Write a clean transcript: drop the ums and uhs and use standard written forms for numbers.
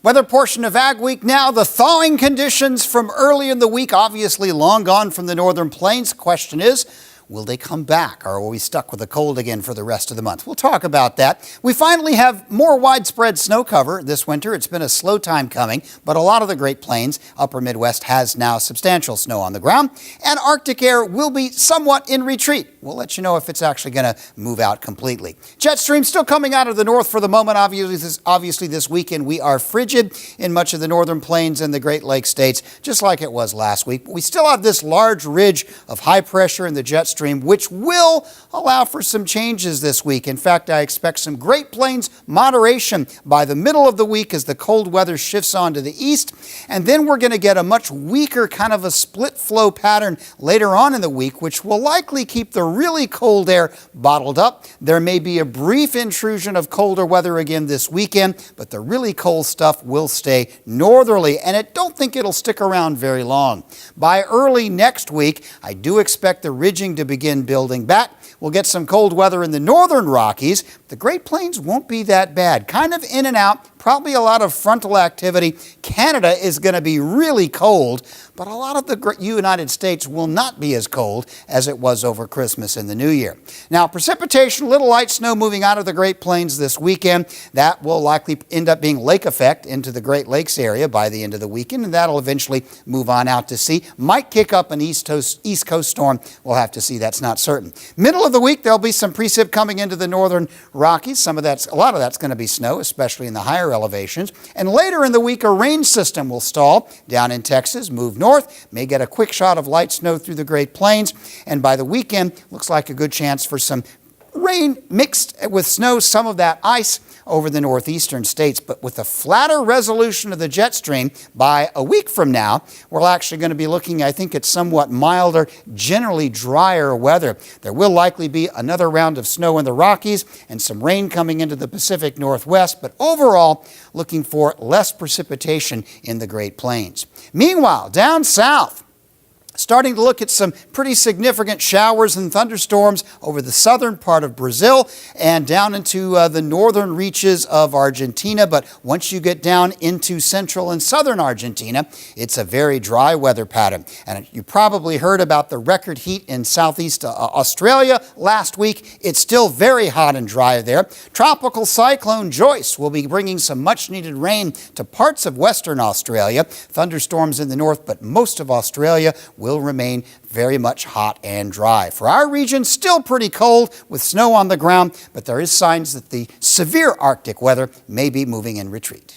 Weather portion of Ag Week now. The thawing conditions from early in the week, obviously long gone from the northern plains. Question is, will they come back, or are we stuck with the cold again for the rest of the month? We'll talk about that. We finally have more widespread snow cover this winter. It's been a slow time coming, but a lot of the Great Plains, upper Midwest, has now substantial snow on the ground, and Arctic air will be somewhat in retreat. We'll let you know if it's actually going to move out completely. Jet stream still coming out of the north for the moment. Obviously this weekend we are frigid in much of the northern plains and the Great Lakes states, just like it was last week. But we still have this large ridge of high pressure in the jet stream, which will allow for some changes this week. In fact, I expect some Great Plains moderation by the middle of the week as the cold weather shifts on to the east. And then we're going to get a much weaker kind of a split flow pattern later on in the week, which will likely keep the really cold air bottled up. There may be a brief intrusion of colder weather again this weekend, but the really cold stuff will stay northerly, and I don't think it'll stick around very long. By early next week, I do expect the ridging to begin building back. We'll get some cold weather in the northern Rockies. The Great Plains won't be that bad. Kind of in and out, probably a lot of frontal activity. Canada is going to be really cold, but a lot of the United States will not be as cold as it was over Christmas and the New Year. Now, precipitation, little light snow moving out of the Great Plains this weekend. That will likely end up being lake effect into the Great Lakes area by the end of the weekend, and that'll eventually move on out to sea. Might kick up an East Coast storm. We'll have to see. That's not certain. Middle of the week, there'll be some precip coming into the northern Rockies. A lot of that's going to be snow, especially in the higher elevations. And later in the week, a rain system will stall down in Texas, move north, may get a quick shot of light snow through the Great Plains. And by the weekend, looks like a good chance for some rain mixed with snow, some of that ice over the northeastern states. But with a flatter resolution of the jet stream, by a week from now, we're actually going to be looking, I think, at somewhat milder, generally drier weather. There will likely be another round of snow in the Rockies and some rain coming into the Pacific Northwest, but overall, looking for less precipitation in the Great Plains. Meanwhile, down south, starting to look at some pretty significant showers and thunderstorms over the southern part of Brazil and down into the northern reaches of Argentina. But once you get down into central and southern Argentina, it's a very dry weather pattern. And you probably heard about the record heat in southeast Australia last week. It's still very hot and dry there. Tropical cyclone Joyce will be bringing some much needed rain to parts of western Australia. Thunderstorms in the north, but most of Australia will remain very much hot and dry. For our region, still pretty cold with snow on the ground, but there is signs that the severe Arctic weather may be moving in retreat.